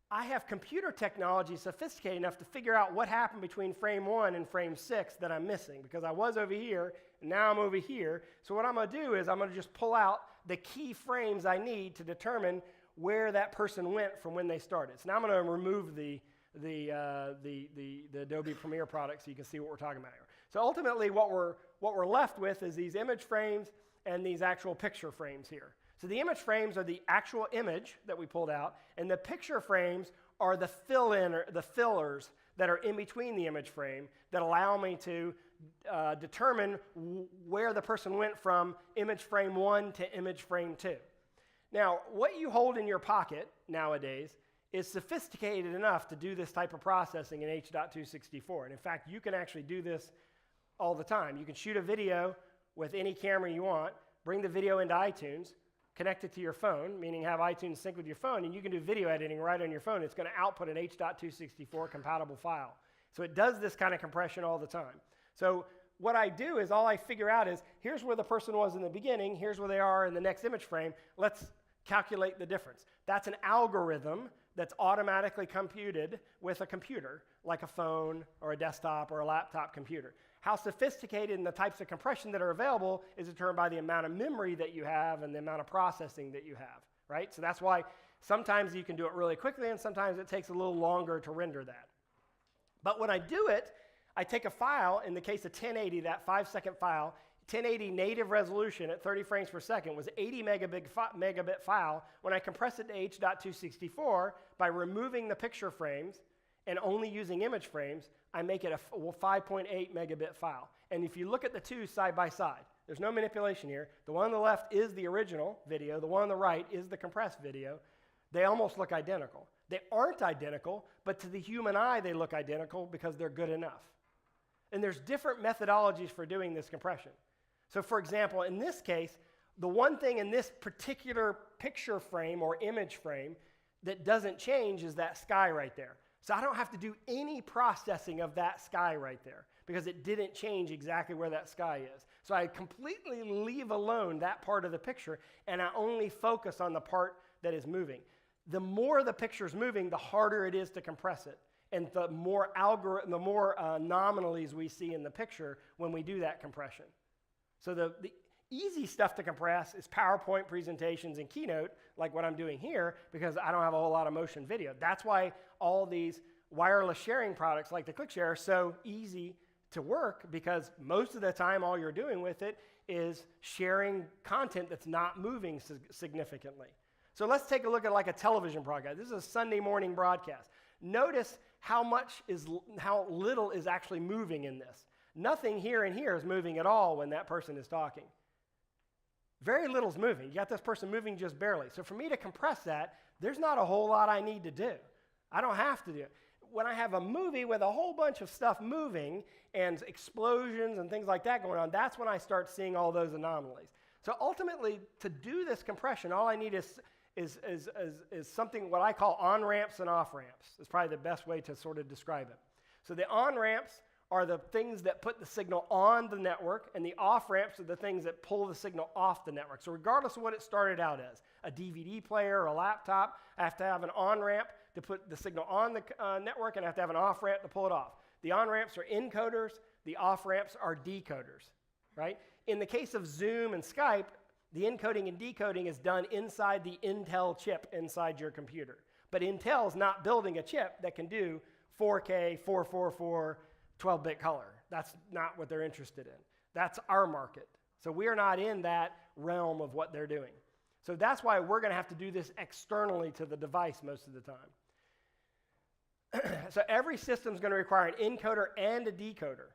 I have computer technology sophisticated enough to figure out what happened between frame 1 and frame 6 that I'm missing because I was over here and now I'm over here. So what I'm going to do is I'm going to just pull out the key frames I need to determine where that person went from when they started. So now I'm going to remove the Adobe Premiere product so you can see what we're talking about here. So ultimately what we're left with is these image frames and these actual picture frames here. So the image frames are the actual image that we pulled out, and the picture frames are the fillers that are in between the image frame that allow me to determine where the person went from image frame 1 to image frame 2. Now, what you hold in your pocket nowadays is sophisticated enough to do this type of processing in H.264. And in fact, you can actually do this all the time. You can shoot a video with any camera you want, bring the video into iTunes, connect it to your phone, meaning have iTunes sync with your phone, and you can do video editing right on your phone. It's going to output an H.264 compatible file. So it does this kind of compression all the time. So what I do is all I figure out is, here's where the person was in the beginning, here's where they are in the next image frame, let's calculate the difference. That's an algorithm that's automatically computed with a computer, like a phone or a desktop or a laptop computer. How sophisticated and the types of compression that are available is determined by the amount of memory that you have and the amount of processing that you have, right? So that's why sometimes you can do it really quickly and sometimes it takes a little longer to render that. But when I do it, I take a file, in the case of 1080, that 5-second file, 1080 native resolution at 30 frames per second was 80 megabit file. When I compress it to H.264 by removing the picture frames and only using image frames, I make it a 5.8 megabit file. And if you look at the two side by side, there's no manipulation here. The one on the left is the original video. The one on the right is the compressed video. They almost look identical. They aren't identical, but to the human eye, they look identical because they're good enough. And there's different methodologies for doing this compression. So for example, in this case, the one thing in this particular picture frame or image frame that doesn't change is that sky right there. So I don't have to do any processing of that sky right there because it didn't change exactly where that sky is. So I completely leave alone that part of the picture and I only focus on the part that is moving. The more the picture's moving, the harder it is to compress it. And the more anomalies we see in the picture when we do that compression. So the easy stuff to compress is PowerPoint presentations and Keynote, like what I'm doing here, because I don't have a whole lot of motion video. That's why all these wireless sharing products like the ClickShare are so easy to work, because most of the time all you're doing with it is sharing content that's not moving significantly. So let's take a look at like a television broadcast. This is a Sunday morning broadcast. Notice how little is actually moving in this. Nothing here and here is moving at all when that person is talking. Very little is moving. You got this person moving just barely. So for me to compress that, there's not a whole lot I need to do. I don't have to do it. When I have a movie with a whole bunch of stuff moving and explosions and things like that going on, that's when I start seeing all those anomalies. So ultimately, to do this compression, all I need is something what I call on-ramps and off-ramps. It's probably the best way to sort of describe it. So the on-ramps are the things that put the signal on the network, and the off-ramps are the things that pull the signal off the network. So regardless of what it started out as, a DVD player or a laptop, I have to have an on-ramp to put the signal on the network, and I have to have an off-ramp to pull it off. The on-ramps are encoders, the off-ramps are decoders, right? In the case of Zoom and Skype, the encoding and decoding is done inside the Intel chip inside your computer. But Intel's not building a chip that can do 4K, 444, 12-bit color. That's not what they're interested in. That's our market. So we are not in that realm of what they're doing. So that's why we're going to have to do this externally to the device most of the time. So every system is going to require an encoder and a decoder.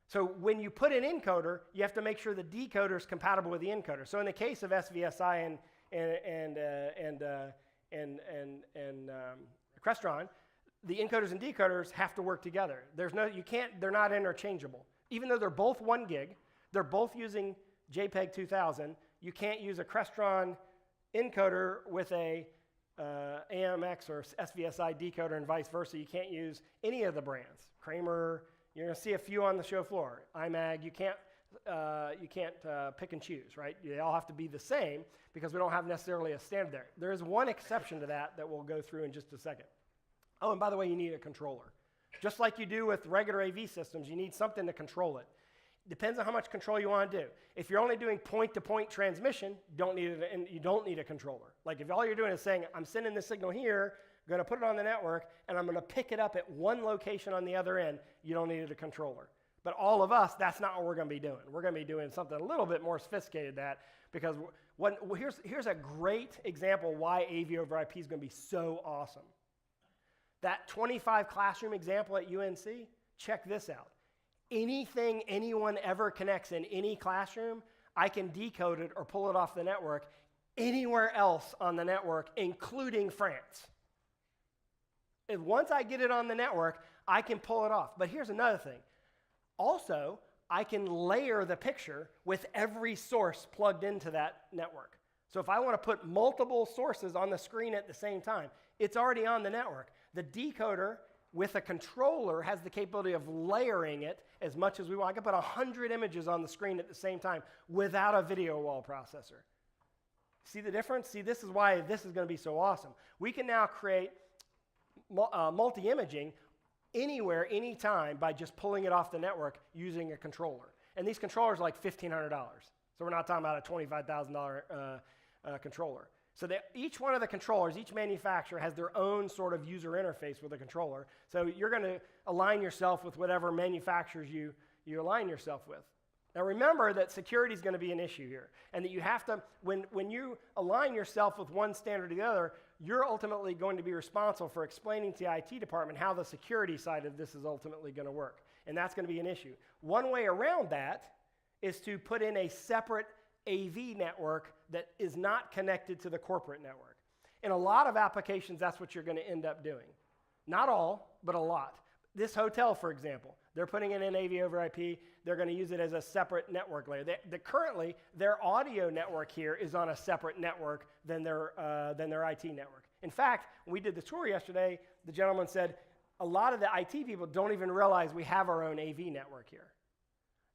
So when you put an encoder, you have to make sure the decoder is compatible with the encoder. So in the case of SVSI and Crestron, the encoders and decoders have to work together. They're not interchangeable. Even though they're both 1 gig, they're both using JPEG 2000, you can't use a Crestron encoder with a AMX or SVSI decoder and vice versa. You can't use any of the brands. Kramer, you're going to see a few on the show floor. IMAG, you can't pick and choose, right? They all have to be the same because we don't have necessarily a standard there. There is one exception to that we'll go through in just a second. Oh, and by the way, you need a controller. Just like you do with regular AV systems, you need something to control it. Depends on how much control you want to do. If you're only doing point-to-point transmission, you don't need a controller. Like if all you're doing is saying, I'm sending the signal here, I'm going to put it on the network, and I'm going to pick it up at one location on the other end, you don't need a controller. But all of us, that's not what we're going to be doing. We're going to be doing something a little bit more sophisticated than that, because here's a great example why AV over IP is going to be so awesome. That 25 classroom example at UNC, check this out. Anything anyone ever connects in any classroom, I can decode it or pull it off the network anywhere else on the network, including France. And once I get it on the network, I can pull it off. But here's another thing. Also, I can layer the picture with every source plugged into that network. So if I want to put multiple sources on the screen at the same time, it's already on the network. The decoder with a controller has the capability of layering it as much as we want. I can put 100 images on the screen at the same time without a video wall processor. See the difference? See, this is why this is going to be so awesome. We can now create multi-imaging anywhere, anytime by just pulling it off the network using a controller. And these controllers are like $1,500. So we're not talking about a $25,000 controller. So each one of the controllers, each manufacturer has their own sort of user interface with a controller. So you're going to align yourself with whatever manufacturers you align yourself with. Now remember that security is going to be an issue here, and that you have to, when you align yourself with one standard or the other, you're ultimately going to be responsible for explaining to the IT department how the security side of this is ultimately going to work, and that's going to be an issue. One way around that is to put in a separate AV network that is not connected to the corporate network. In a lot of applications, that's what you're going to end up doing. Not all, but a lot. This hotel, for example, they're putting in an AV over IP. They're going to use it as a separate network layer. Currently, their audio network here is on a separate network than their IT network. In fact, when we did the tour yesterday, the gentleman said, a lot of the IT people don't even realize we have our own AV network here.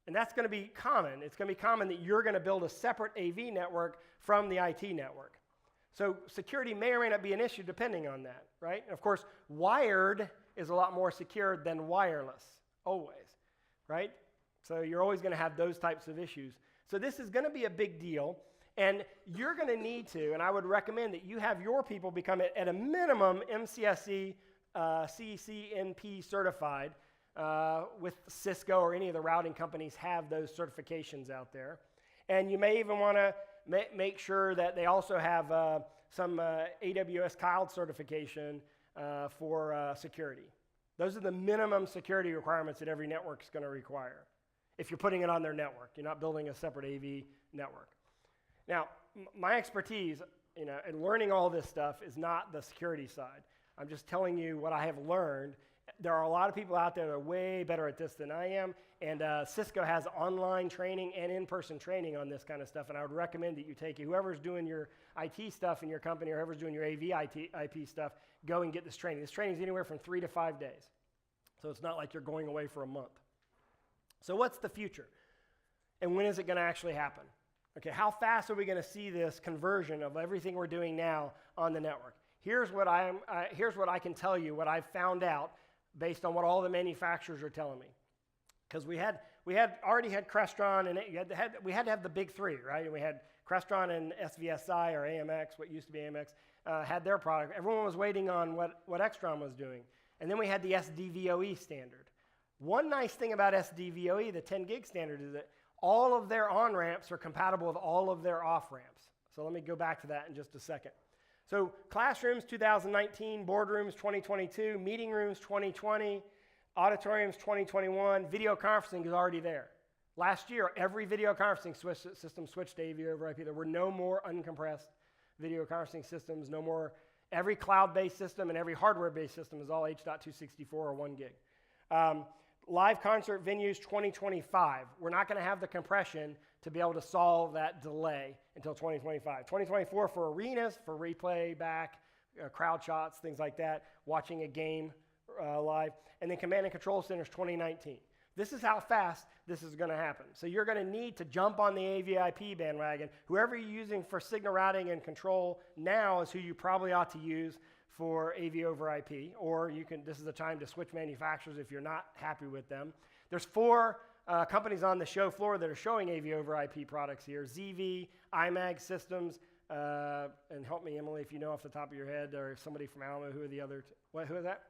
And that's going to be common. It's going to be common that you're going to build a separate AV network from the IT network. So security may or may not be an issue depending on that, right? And of course, wired is a lot more secure than wireless, always, right? So you're always going to have those types of issues. So this is going to be a big deal, and you're going to need to, and I would recommend that you have your people become, at a minimum, MCSE, CCNP certified, with Cisco or any of the routing companies have those certifications out there. And you may even want to make sure that they also have some AWS cloud certification for security. Those are the minimum security requirements that every network is going to require if you're putting it on their network. You're not building a separate AV network. Now, my expertise in learning all this stuff is not the security side. I'm just telling you what I have learned. There are a lot of people out there that are way better at this than I am, and Cisco has online training and in-person training on this kind of stuff, and I would recommend that you take it. Whoever's doing your IT stuff in your company or whoever's doing your AV IP stuff, go and get this training. This training is anywhere from 3 to 5 days, so it's not like you're going away for a month. So what's the future, and when is it going to actually happen? Okay, how fast are we going to see this conversion of everything we're doing now on the network? Here's what I can tell you, what I've found out based on what all the manufacturers are telling me. Because we already had Crestron, and we had to have the big three, right? And we had Crestron and SVSI or AMX, what used to be AMX, had their product. Everyone was waiting on what Extron was doing. And then we had the SDVOE standard. One nice thing about SDVOE, the 10 gig standard, is that all of their on-ramps are compatible with all of their off-ramps. So let me go back to that in just a second. So classrooms 2019, boardrooms 2022, meeting rooms 2020, Auditoriums 2021, video conferencing is already there. Last year, every video conferencing system switched to AV over IP. There were no more uncompressed video conferencing systems, no more. Every cloud-based system and every hardware-based system is all H.264 or 1 gig. Live concert venues 2025. We're not going to have the compression to be able to solve that delay until 2025. 2024 for arenas, for replay back, crowd shots, things like that, watching a game live. And then command and control centers 2019. This is how fast this is going to happen. So you're going to need to jump on the AVIP bandwagon. Whoever you're using for signal routing and control now is who you probably ought to use for AV over IP, or you can. This is the time to switch manufacturers if you're not happy with them. There's 4 companies on the show floor that are showing AV over IP products here: ZV, IMAG Systems, and help me, Emily, if you know off the top of your head, or somebody from Almo. Who are the other? Who is that?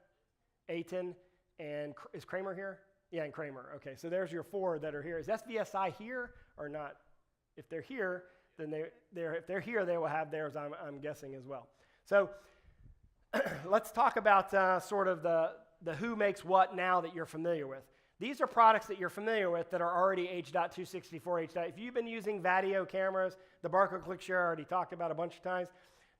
Aten, and is Kramer here? Yeah, and Kramer. Okay, so there's your 4 that are here. Is SVSI here or not? If they're here, then if they're here, they will have theirs, I'm guessing, as well. So let's talk about sort of the who makes what now that you're familiar with. These are products that you're familiar with that are already H.264, If you've been using Vadio cameras, the barcode click share I already talked about a bunch of times,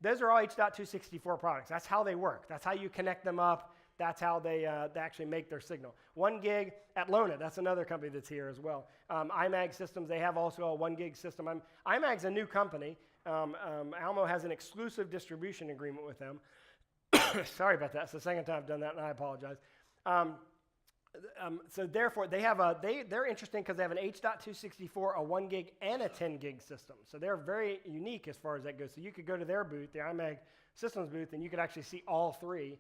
those are all H.264 products. That's how they work. That's how you connect them up. That's how they actually make their signal. 1 gig at Lona, that's another company that's here as well. IMAG Systems, they have also a 1 gig system. IMAG's a new company. Almo has an exclusive distribution agreement with them. Sorry about that. It's the second time I've done that, and I apologize. So therefore, they're interesting because they have an H.264, a 1 gig, and a 10 gig system. So they're very unique as far as that goes. So you could go to their booth, the IMAG Systems booth, and you could actually see all 3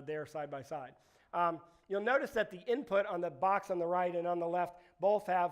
there side by side. You'll notice that the input on the box on the right and on the left both have,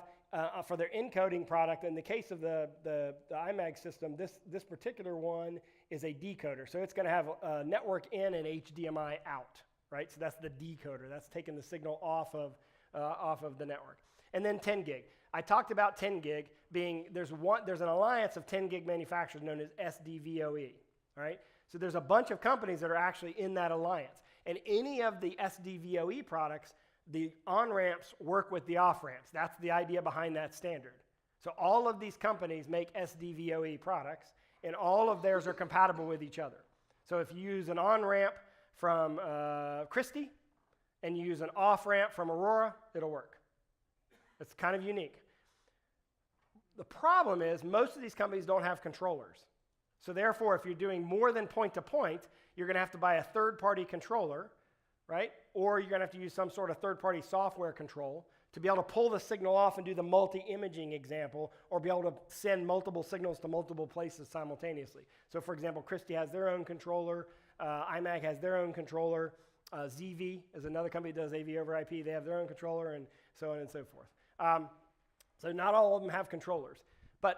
for their encoding product, in the case of the IMAG system, this particular one is a decoder. So it's going to have a network in and HDMI out, right? So that's the decoder. That's taking the signal off of the network. And then 10 gig. I talked about 10 gig being, there's an alliance of 10 gig manufacturers known as SDVOE, right? So there's a bunch of companies that are actually in that alliance. And any of the SDVOE products, the on-ramps work with the off-ramps. That's the idea behind that standard. So all of these companies make SDVOE products, and all of theirs are compatible with each other. So if you use an on-ramp from Christie and you use an off-ramp from Aurora, it'll work. It's kind of unique. The problem is most of these companies don't have controllers. So therefore, if you're doing more than point-to-point, you're going to have to buy a third-party controller, right? Or you're going to have to use some sort of third-party software control to be able to pull the signal off and do the multi-imaging example, or be able to send multiple signals to multiple places simultaneously. So for example, Christie has their own controller, IMAG has their own controller, ZV is another company that does AV over IP, they have their own controller, and so on and so forth. So not all of them have controllers. But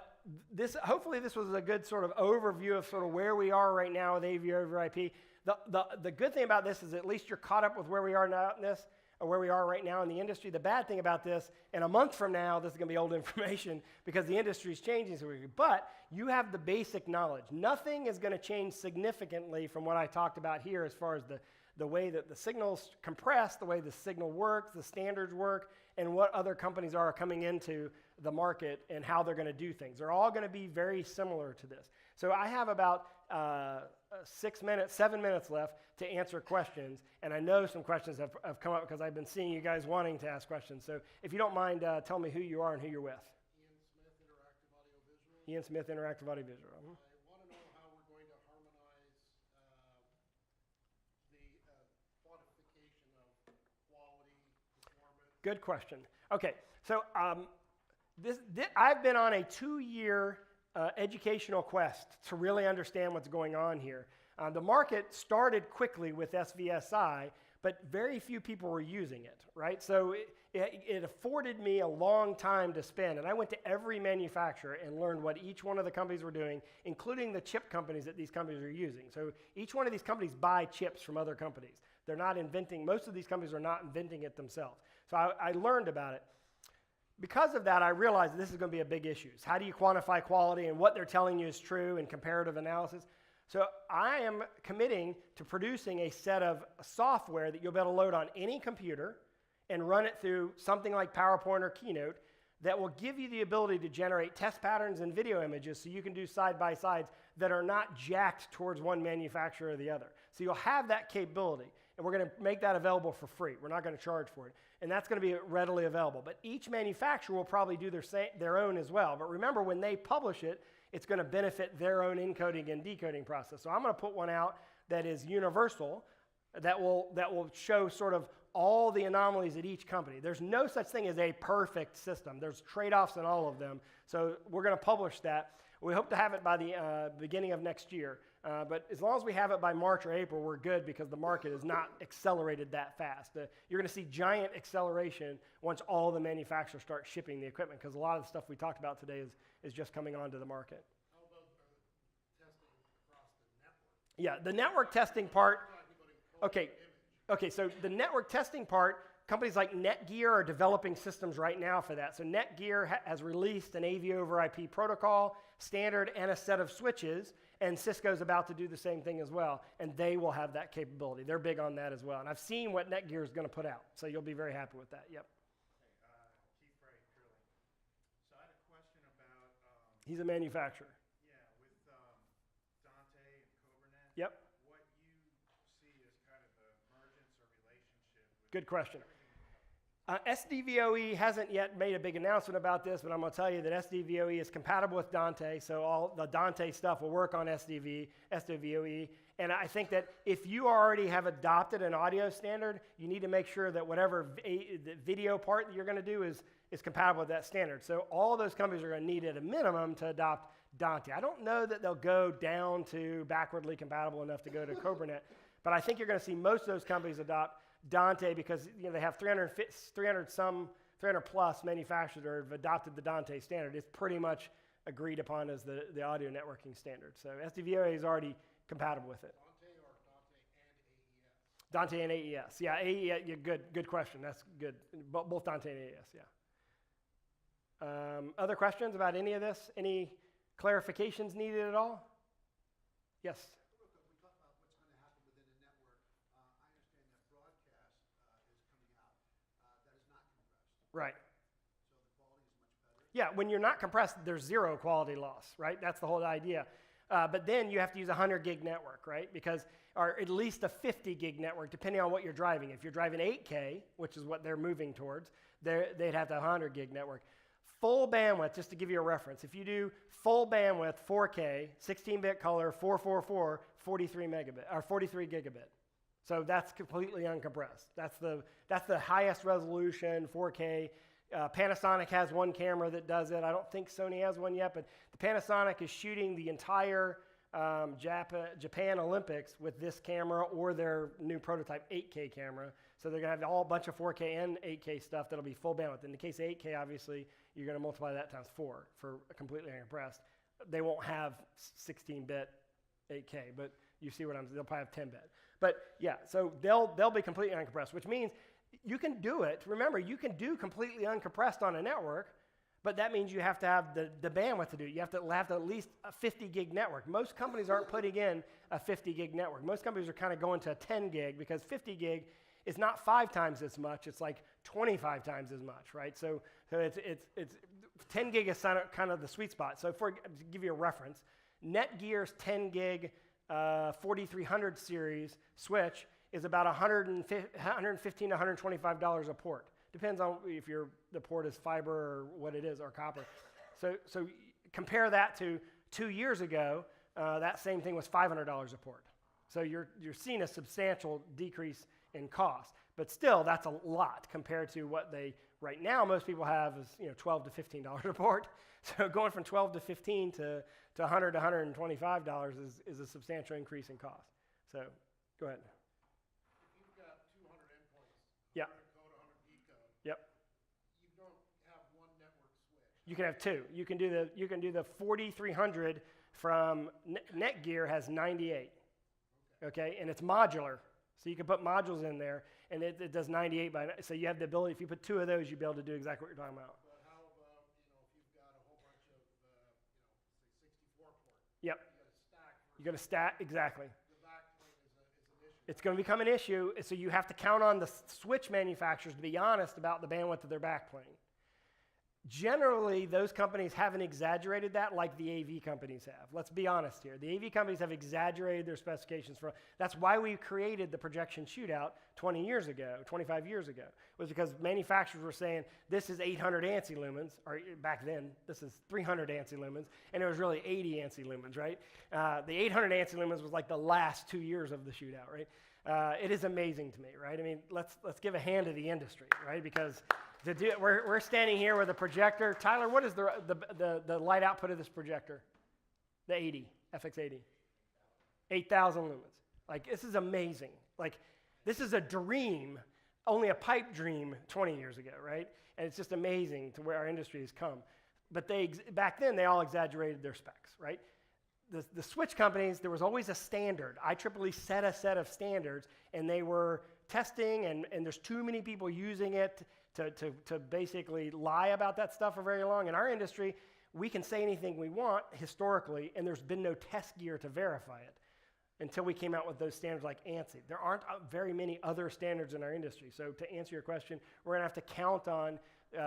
hopefully this was a good sort of overview of sort of where we are right now with AV over IP. The good thing about this is at least you're caught up with where we are now in this, or where we are right now in the industry. The bad thing about this, in a month from now, this is going to be old information because the industry is changing so quickly. But you have the basic knowledge. Nothing is going to change significantly from what I talked about here as far as the way that the signals compress, the way the signal works, the standards work, and what other companies are coming into the market and how they're going to do things. They're all going to be very similar to this. So I have about 7 minutes left to answer questions, and I know some questions have come up because I've been seeing you guys wanting to ask questions. So if you don't mind, tell me who you are and who you're with. Ian Smith, Interactive Audio Visual. I want to know how we're going to harmonize the quantification of quality, performance. Good question. Okay, so I've been on a 2-year educational quest to really understand what's going on here. The market started quickly with SVSI, but very few people were using it, right? So it afforded me a long time to spend, and I went to every manufacturer and learned what each one of the companies were doing, including the chip companies that these companies are using. So each one of these companies buy chips from other companies. They're not inventing, most of these companies are not inventing it themselves. So I learned about it. Because of that, I realized this is going to be a big issue. How do you quantify quality and what they're telling you is true in comparative analysis? So I am committing to producing a set of software that you'll be able to load on any computer and run it through something like PowerPoint or Keynote that will give you the ability to generate test patterns and video images so you can do side-by-sides that are not jacked towards one manufacturer or the other. So you'll have that capability, and we're going to make that available for free. We're not going to charge for it, and that's going to be readily available. But each manufacturer will probably do their own as well. But remember, when they publish it, it's going to benefit their own encoding and decoding process. So I'm going to put one out that is universal, that will show sort of all the anomalies at each company. There's no such thing as a perfect system. There's trade-offs in all of them. So we're going to publish that. We hope to have it by the beginning of next year. But as long as we have it by March or April, we're good because the market is not accelerated that fast. You're going to see giant acceleration once all the manufacturers start shipping the equipment because a lot of the stuff we talked about today is just coming onto the market. How about testing across the network? Yeah, the network testing part. We're talking about encoding Okay. image. Okay, so the network testing part, companies like Netgear are developing systems right now for that. So Netgear has released an AV over IP protocol standard and a set of switches, and Cisco's about to do the same thing as well, and they will have that capability. They're big on that as well, and I've seen what Netgear is going to put out, so you'll be very happy with that. Yep. Keith Wright, Curling. So I had a question about, He's a manufacturer. with Dante and Kubernetes. Yep. What you see as kind of the emergence or relationship with Good question. SDVOE hasn't yet made a big announcement about this, but I'm going to tell you that SDVOE is compatible with Dante, so all the Dante stuff will work on SDVOE. And I think that if you already have adopted an audio standard, you need to make sure that whatever the video part that you're going to do is compatible with that standard. So all those companies are going to need at a minimum to adopt Dante. I don't know that they'll go down to backwardly compatible enough to go to Kubernetes, but I think you're going to see most of those companies adopt Dante because they have 300 plus manufacturers that have adopted the Dante standard. It's pretty much agreed upon as the audio networking standard. So SDVOA is already compatible with it. Dante or Dante and AES? Dante and AES. Yeah, AES, yeah, good question. That's good. Both Dante and AES, yeah. Other questions about any of this? Any clarifications needed at all? Yes. Real quick, we talked about what's going to happen within the network. I understand that broadcast is coming out that is not compressed. Right. So the quality is much better. Yeah, when you're not compressed, there's zero quality loss, right? That's the whole idea. But then you have to use a 100 gig network, right? Or at least a 50 gig network, depending on what you're driving. If you're driving 8K, which is what they're moving towards, they'd have the 100 gig network. Full bandwidth, just to give you a reference, if you do full bandwidth 4K, 16-bit color, 444, 43 megabit or 43 gigabit. So that's completely uncompressed. That's the highest resolution 4K. Panasonic has one camera that does it. I don't think Sony has one yet, but the Panasonic is shooting the entire Japan Olympics with this camera or their new prototype 8K camera. So they're going to have a bunch of 4K and 8K stuff that'll be full bandwidth. In the case of 8K, obviously, you're going to multiply that times 4 for completely uncompressed. They won't have 16-bit 8K, but you see what I'm saying. They'll probably have 10-bit. But yeah, so they'll be completely uncompressed, which means you can do it. Remember, you can do completely uncompressed on a network, but that means you have to have the bandwidth to do it. You have to have at least a 50 gig network. Most companies aren't putting in a 50 gig network. Most companies are kind of going to a 10 gig because 50 gig is not 5 times as much. It's like 25 times as much, right? So it's 10 gig is kind of the sweet spot. So to give you a reference, Netgear's 10 gig 4300 series switch is about $115 to $125 a port. Depends on if the port is fiber or what it is, or copper. So compare that to 2 years ago, that same thing was $500 a port. So you're seeing a substantial decrease in cost, but still that's a lot compared to what right now most people have is $12 to $15 a port. So going from 12 to 15 to $100 to $125 is a substantial increase in cost. So go ahead. If you've got 200 endpoints, Yeah. 100 code, 100 decode, Yep. you don't have one network switch. You can have two. You can do the 4300 from Netgear has 98. Okay, and it's modular, so you can put modules in there, and it does 98 so you have the ability. If you put two of those, you'll be able to do exactly what you're talking about. But how about, if you've got a whole bunch of, say 64 port? Yep. You got a stack You're going to stack, exactly. The backplane is an issue. It's going to become an issue, so you have to count on the switch manufacturers to be honest about the bandwidth of their backplane. Generally, those companies haven't exaggerated that like the AV companies have. Let's be honest here. The AV companies have exaggerated their specifications. That's why we created the projection shootout 20 years ago, 25 years ago, was because manufacturers were saying, this is 800 ANSI lumens, or back then, this is 300 ANSI lumens, and it was really 80 ANSI lumens, right? The 800 ANSI lumens was like the last 2 years of the shootout, right? It is amazing to me, right? I mean, let's give a hand to the industry, right? Because we're standing here with a projector. Tyler, what is the light output of this projector? The 80, FX80. 8,000 lumens. Like, this is amazing. Like, this is a dream, only a pipe dream 20 years ago, right? And it's just amazing to where our industry has come. But back then, they all exaggerated their specs, right? The switch companies, there was always a standard. IEEE set a set of standards, and they were testing, and there's too many people using it to basically lie about that stuff for very long. In our industry, we can say anything we want historically, and there's been no test gear to verify it until we came out with those standards like ANSI. There aren't very many other standards in our industry. So to answer your question, we're going to have to count on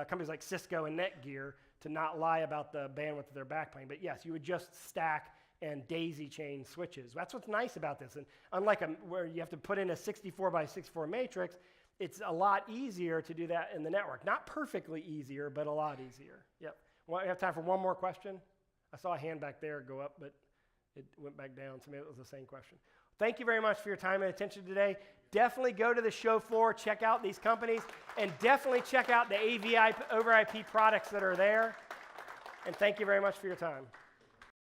companies like Cisco and Netgear to not lie about the bandwidth of their backplane. But yes, you would just stack and daisy chain switches. That's what's nice about this. And unlike where you have to put in a 64 by 64 matrix, it's a lot easier to do that in the network. Not perfectly easier, but a lot easier. Yep. Well, we have time for one more question. I saw a hand back there go up, but it went back down, so maybe it was the same question. Thank you very much for your time and attention today. Definitely go to the show floor, check out these companies, and definitely check out the AV over IP products that are there. And thank you very much for your time.